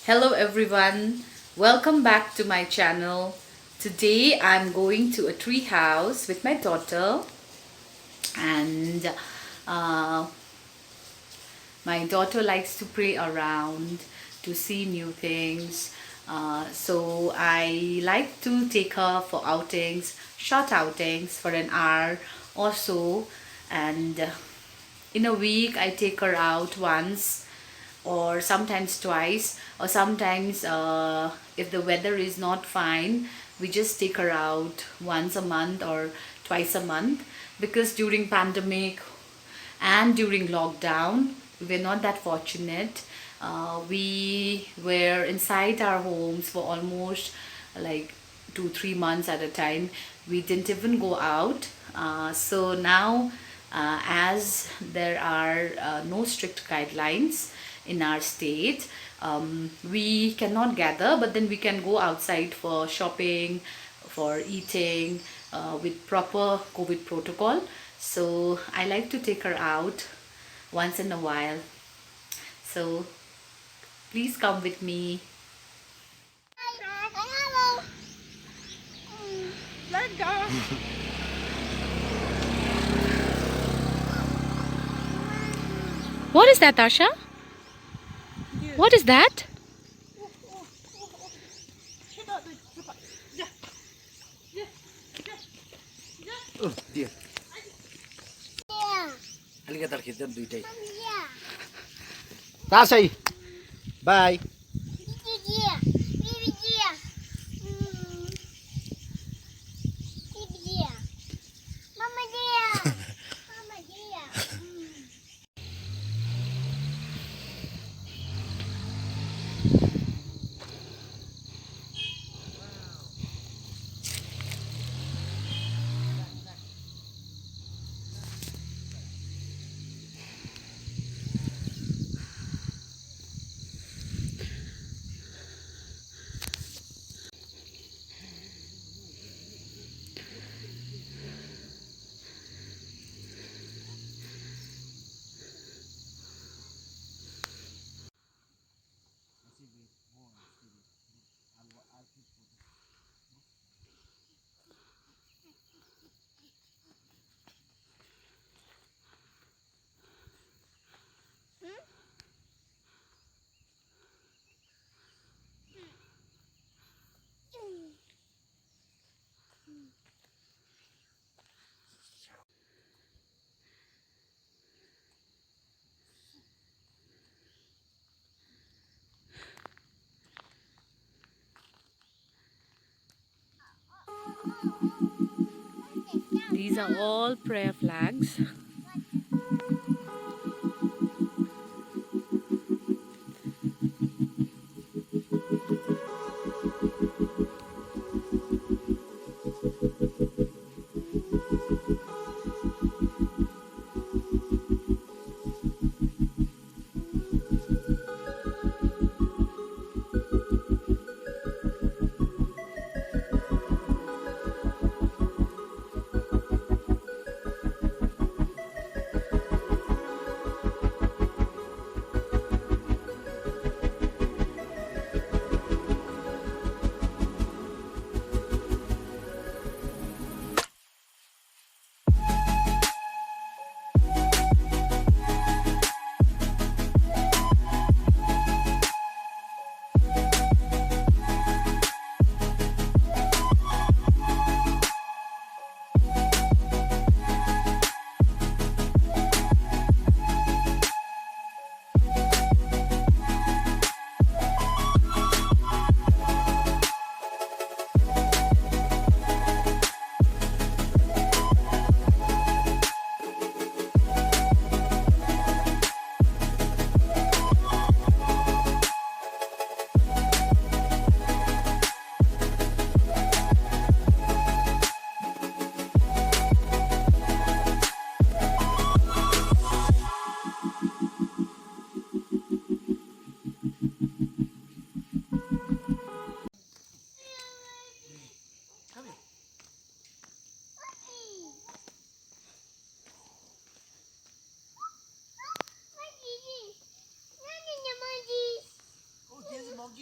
Hello everyone, welcome back to my channel. Today I'm going to a tree house with my daughter, and uh, my daughter likes to play around, to see new things. So I like to take her for outings, short outings for an hour or so, and in a week I take her out once or sometimes twice, or sometimes if the weather is not fine, we just take her out once a month or twice a month, because during pandemic and during lockdown we were not that fortunate. We were inside our homes for almost like 2-3 months at a time. We didn't even go out. So now, as there are no strict guidelines in our state, we cannot gather, but then we can go outside for shopping, for eating, with proper COVID protocol. So I like to take her out once in a while. So please come with me. Hello. Let go. What is that, Tasha? What is that? Oh, dia. Yeah. Alligator kita duitai. Yeah. Tasay. Bye. Yeah. Baby deer. Baby deer. Mama deer. Mama deer. These are all prayer flags.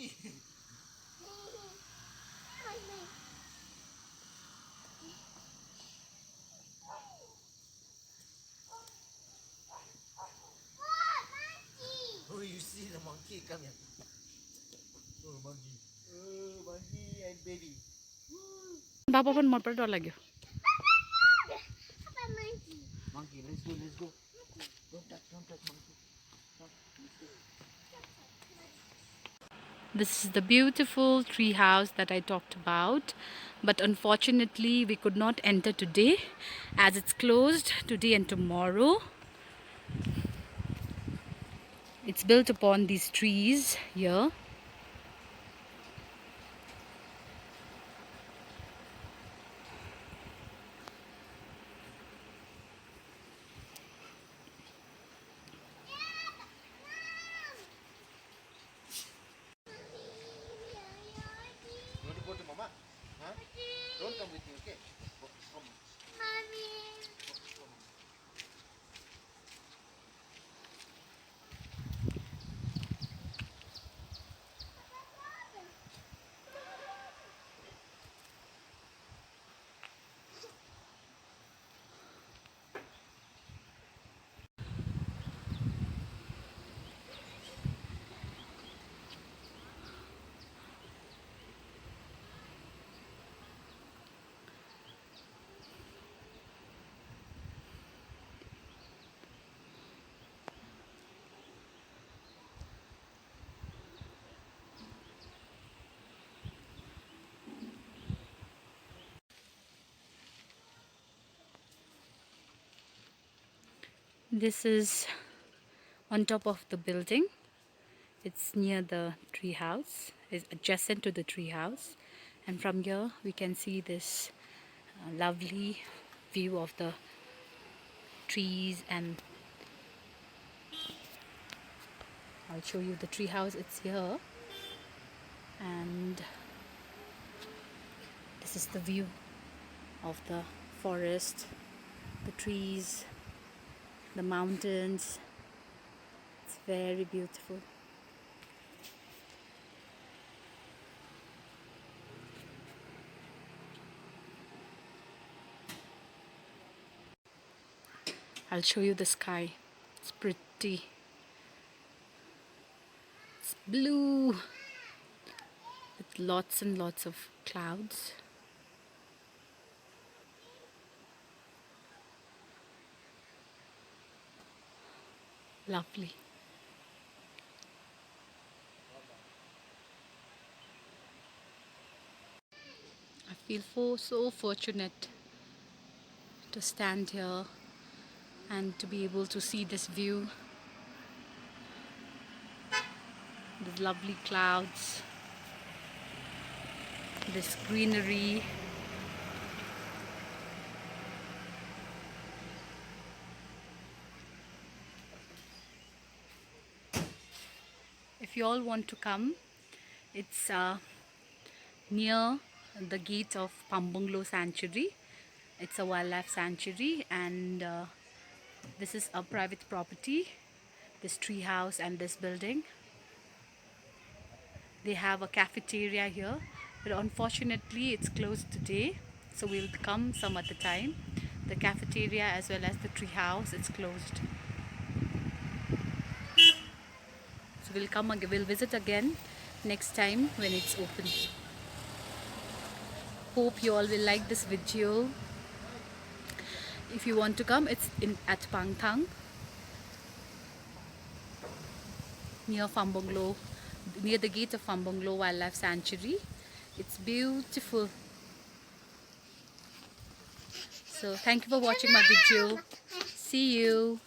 monkey. Oh, you see the monkey? Come here. Oh, monkey. Oh, monkey and baby. बाबा पण मन पर डर लाग्यो. Monkey, let's go, let's go. Don't touch monkey. Come, let's go. This is the beautiful tree house that I talked about, but unfortunately we could not enter today as it's closed today and tomorrow. It's built upon these trees here. You want to go to mama? Huh? Don't come with me, okay? Go, come. This is on top of the building. It's near the tree house. It's adjacent to the tree house, and from here we can see this lovely view of the trees. And I'll show you the tree house. It's here, and this is the view of the forest, the trees, the mountains. It's very beautiful. I'll show you the sky. It's pretty. It's blue with lots and lots of clouds. Lovely. I feel so fortunate to stand here and to be able to see this view. These lovely clouds, this greenery. If you all want to come, it's near the gate of Pambunglo Sanctuary. It's a wildlife sanctuary, and this is a private property, this tree house and this building. They have a cafeteria here, but unfortunately it's closed today, so we'll come some other time. The cafeteria as well as the tree house, it's closed. So we'll come again, we'll visit again next time when it's open. Hope you all will like this video. If you want to come, it's at Pangthang, near Fambunglo, near the gate of Fambunglo Wildlife Sanctuary. It's beautiful. So thank you for watching my video. See you.